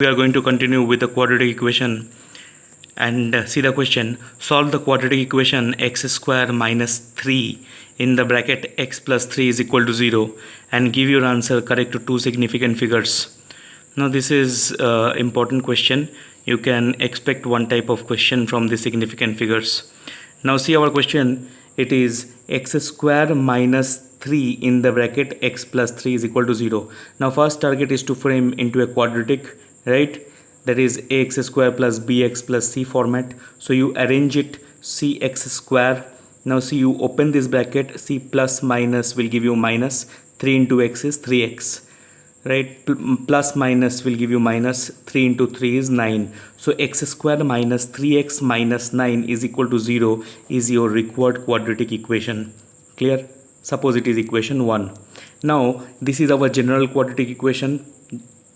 We are going to continue with the quadratic equation and see the question. Solve the quadratic equation x square minus 3 in the bracket x plus 3 is equal to 0 and give your answer correct to two significant figures. Now this is important question. You can expect one type of question from the significant figures. Now see our question. It is x square minus 3 in the bracket x plus 3 is equal to 0. Now first target is to frame into a quadratic, right? That is ax square plus bx plus c format. So you arrange it cx square. Now see, you open this bracket, c plus minus will give you minus, 3 into x is 3x, right? Plus minus will give you minus, 3 into 3 is 9. So x square minus 3x minus 9 is equal to 0 is your required quadratic equation. Clear? Suppose it is equation 1. Now this is our general quadratic equation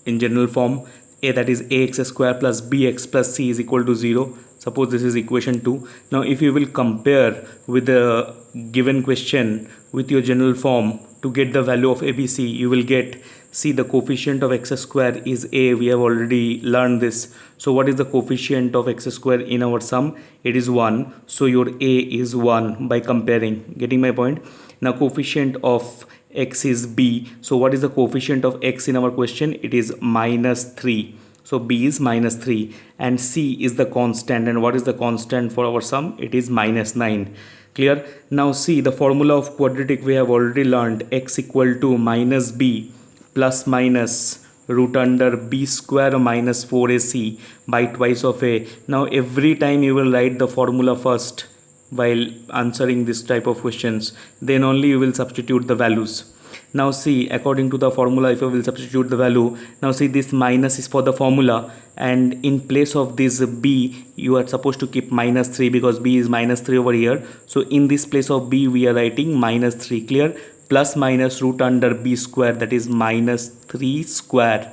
in general form. That is ax square plus bx plus c is equal to 0. Suppose this is equation 2. Now if you will compare with the given question with your general form to get the value of abc, you will get, see, the coefficient of x square is a. We have already learned this. So what is the coefficient of x square in our sum? It is 1. So your a is 1 by comparing. Getting my point? Now coefficient of x is b. So what is the coefficient of x in our question? It is minus 3. So b is minus 3 and c is the constant. And what is the constant for our sum? It is minus 9. Clear? Now see, the formula of quadratic we have already learned. X equal to minus b plus minus root under b square minus 4ac by twice of a. Now every time you will write the formula first while answering this type of questions, then only you will substitute the values. Now see, according to the formula, if you will substitute the value, now see, this minus is for the formula, and in place of this b you are supposed to keep minus 3 because b is minus 3 over here. So in this place of b we are writing minus 3. Clear? Plus minus root under b square, that is minus 3 square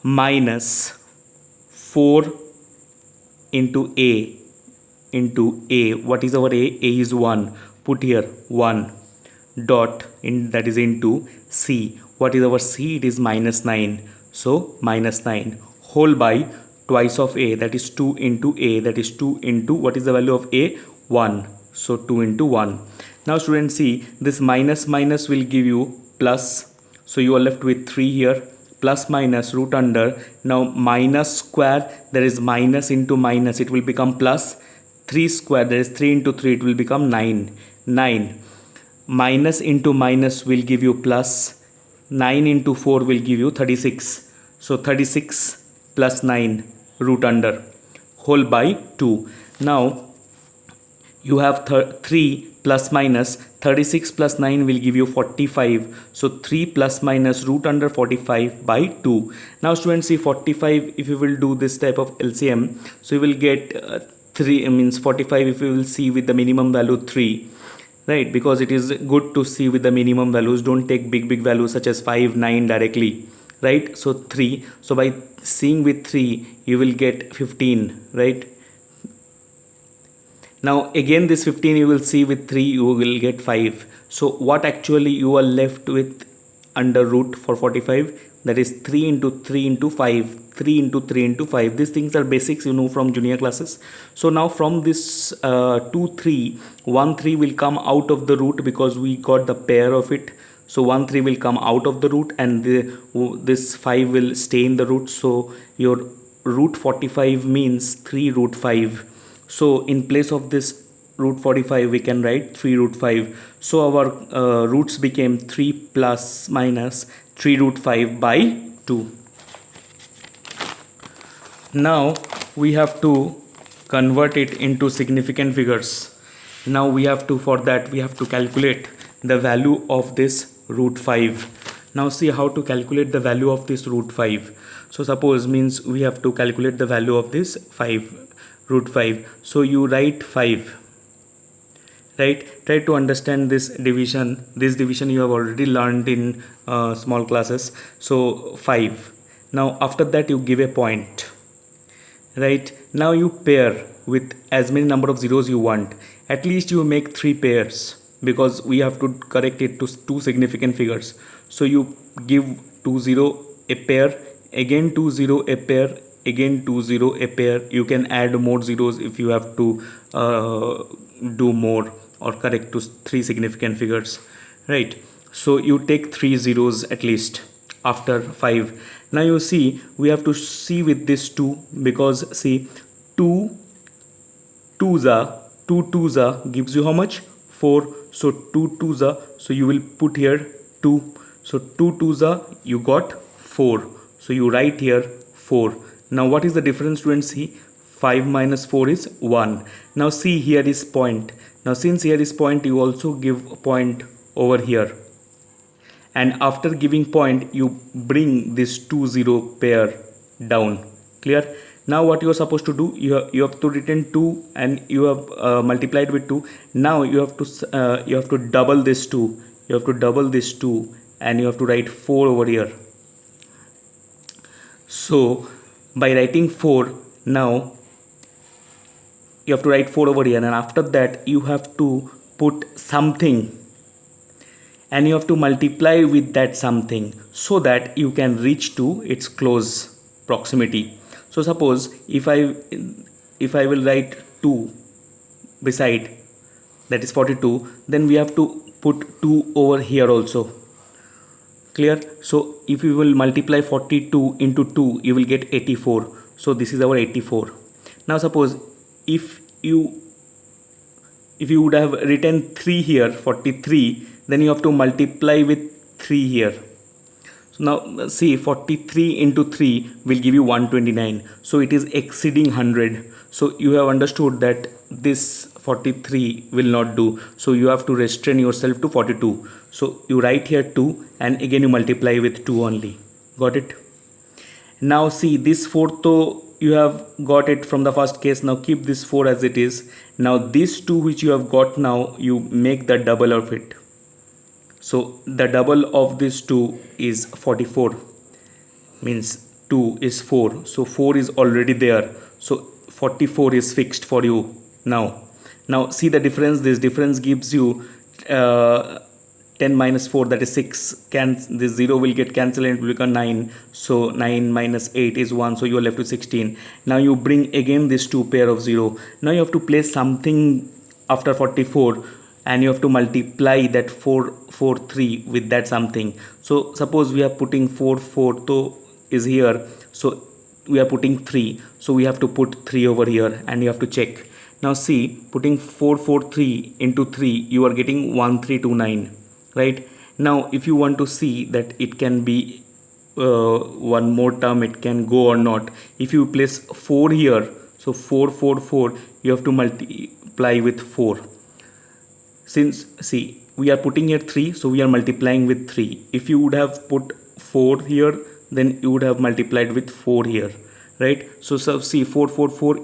minus 4 into a. What is our a? A is 1. Put here 1 dot in, that is into c. What is our c? It is minus 9. So minus 9 whole by twice of a, that is 2 into a, that is 2 into, what is the value of a? 1. So 2 into 1. Now students, see, this minus minus will give you plus. So you are left with 3 here, plus minus root under, now minus square, there is minus into minus, it will become plus. 3 square, there is 3 into 3, it will become 9. Minus into minus will give you plus. 9 into 4 will give you 36. So 36 plus 9 root under whole by 2. Now you have 3 plus minus, 36 plus 9 will give you 45. So 3 plus minus root under 45 by 2. Now students, see, 45, if you will do this type of LCM, so you will get 3 means 45 if you will see with the minimum value 3, right? Because it is good to see with the minimum values. Don't take big values such as 5, 9 directly, right? So 3. So by seeing with 3 you will get 15, right? Now again this 15 you will see with 3 you will get 5. So what actually you are left with under root for 45? That is 3 into 3 into 5. 3 into 3 into 5. These things are basics you know from junior classes. So now from this 2 3, 1 3 will come out of the root because we got the pair of it. So 1 3 will come out of the root and this 5 will stay in the root. So your root 45 means 3 root 5. So in place of this root 45 we can write 3 root 5. So our roots became 3 plus minus 3 root 5 by 2. Now we have to convert it into significant figures. Now we have to, for that we have to calculate the value of this root 5. Now see how to calculate the value of this root 5. So suppose, means we have to calculate the value of this 5, root 5. So you write 5, right? Try to understand this division. This division you have already learned in small classes. So 5. Now after that you give a point, right? Now you pair with as many number of zeros you want. At least you make 3 pairs because we have to correct it to two significant figures. So you give 2 0 a pair again 2 0 a pair, again 2 0 a pair. You can add more zeros if you have to do more or correct to 3 significant figures, right? So you take 3 zeros at least after 5. Now you see we have to see with this 2, because see 2 2s are 2 2s are gives you how much? 4. So 2 2s are, so you will put here 2. So 2 2s are, you got 4. So you write here 4. Now what is the difference, students? See, 5 minus 4 is 1. Now see, here is point. Now since here is point, you also give point over here. And after giving point, you bring this 2 0 pair down. Clear? Now what you are supposed to do, you have to return 2 and you have multiplied with 2. Now you have to double this 2. You have to double this 2 and you have to write 4 over here. So by writing 4, now you have to write 4 over here, and after that you have to put something and you have to multiply with that something so that you can reach to its close proximity. So suppose if I will write 2 beside, that is 42, then we have to put 2 over here also. Clear? So if you will multiply 42 into 2, you will get 84. So this is our 84. Now suppose if you would have written 3 here, 43, then you have to multiply with 3 here. So now see, 43 into 3 will give you 129. So it is exceeding 100. So you have understood that this 43 will not do. So you have to restrain yourself to 42. So you write here 2 and again you multiply with 2 only. Got it? Now see, this 4 though you have got it from the first case. Now keep this 4 as it is. Now this 2 which you have got, now you make the double of it. So the double of this 2 is 44, means 2 is 4. So 4 is already there. So 44 is fixed for you now. Now see the difference. This difference gives you 10 minus 4, that is 6. This 0 will get cancelled and it will become 9. So 9 minus 8 is 1. So you are left with 16. Now you bring again this 2 pair of 0. Now you have to place something after 44. And you have to multiply that 443 with that something. So suppose we are putting 4 so is here, so we are putting 3, so we have to put 3 over here and you have to check. Now see, putting 443 into 3, you are getting 1329, right? Now if you want to see that it can be one more term, it can go or not, if you place 4 here, so 4 you have to multiply with 4. Since see, we are putting here 3, so we are multiplying with 3. If you would have put 4 here, then you would have multiplied with 4 here, right? So see, 4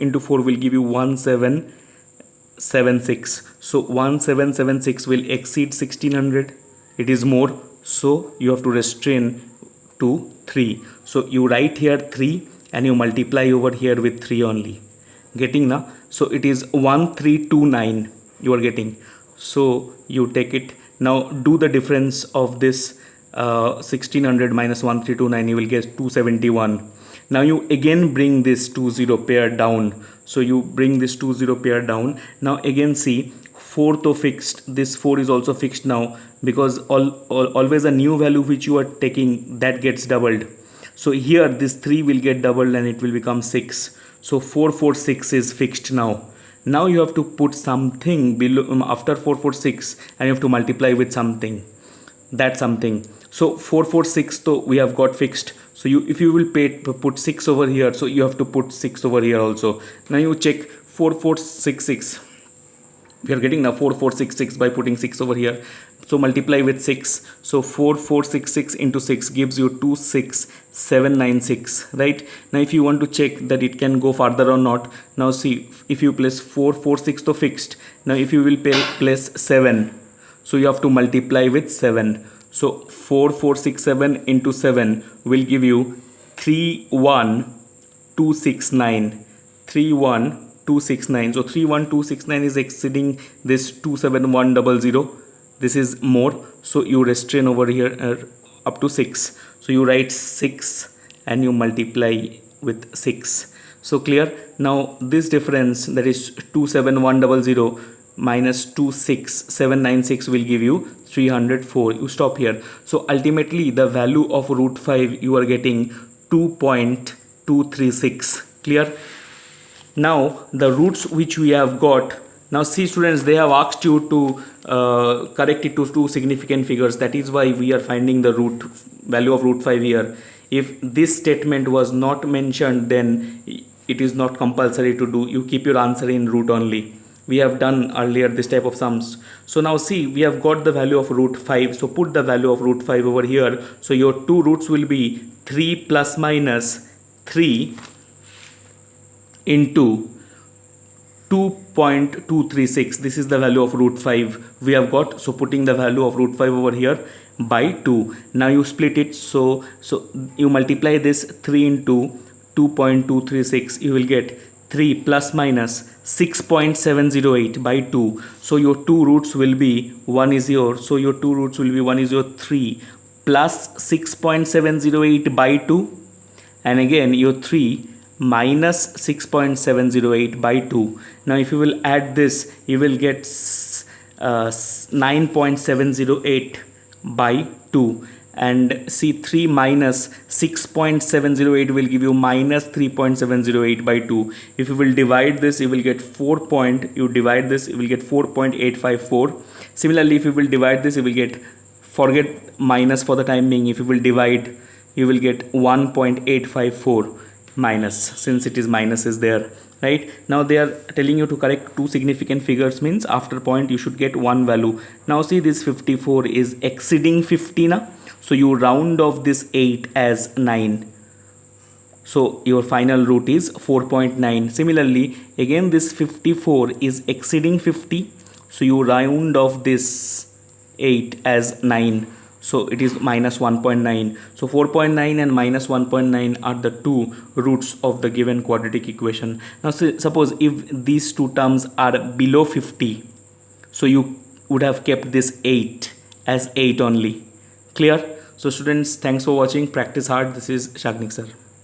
into 4 will give you 1776. So 1776 will exceed 1600. It is more, so you have to restrain to 3. So you write here 3 and you multiply over here with 3 only. Getting now? So it is 1329 you are getting. So you take it. Now do the difference of this 1600 minus 1329, you will get 271. Now you again bring this 2 0 pair down. So you bring this 2 0 pair down. Now again see, 4 to fixed. This 4 is also fixed now, because always a new value which you are taking, that gets doubled. So here this 3 will get doubled and it will become 6. So 446 is fixed now. Now you have to put something below after 446 and you have to multiply with something. That something. So 446 though we have got fixed. So if you will put 6 over here, so you have to put 6 over here also. Now you check 4466. We are getting now 4466 by putting 6 over here. So multiply with 6. So 4466 into 6 gives you 26796, right? Now if you want to check that it can go further or not, now see, if you place 446 to fixed, now if you will place 7, so you have to multiply with 7. So 4467 into 7 will give you 31269. 31269. So 31269 is exceeding this 27100. This is more, so you restrain over here up to 6. So you write 6 and you multiply with 6. So clear? Now this difference, that is 27100 minus 26796, will give you 304. You stop here. So ultimately the value of root 5 you are getting 2.236. Clear? Now the roots which we have got, now see students, they have asked you to correct it to two significant figures. That is why we are finding the root value of root 5 here. If this statement was not mentioned, then it is not compulsory to do. You keep your answer in root only. We have done earlier this type of sums. So now see, we have got the value of root 5. So put the value of root 5 over here. So your two roots will be 3 plus minus 3 into 2.236. This is the value of root 5 we have got. So putting the value of root 5 over here by 2. Now you split it. So you multiply this 3 into 2.236. You will get 3 plus minus 6.708 by 2. So your two roots will be 1 is your, so your two roots will be 1 is your 3 plus 6.708 by 2, and again your 3 minus 6.708 by 2. Now if you will add this, you will get 9.708 by 2, and see 3 minus 6.708 will give you minus 3.708 by 2. If you will divide this, you will get 4.854. Similarly, if you will divide this, you will get, forget minus for the time being, if you will divide, you will get 1.854 minus, since it is minus is there, right? Now they are telling you to correct two significant figures, means after point you should get one value. Now see, this 54 is exceeding 50 now, so you round off this 8 as 9. So your final root is 4.9. Similarly, again this 54 is exceeding 50, so you round off this 8 as 9. So it is minus 1.9. So 4.9 and minus 1.9 are the two roots of the given quadratic equation. Now suppose if these two terms are below 50, so you would have kept this 8 as 8 only. Clear? So students, thanks for watching. Practice hard. This is Shagnik sir.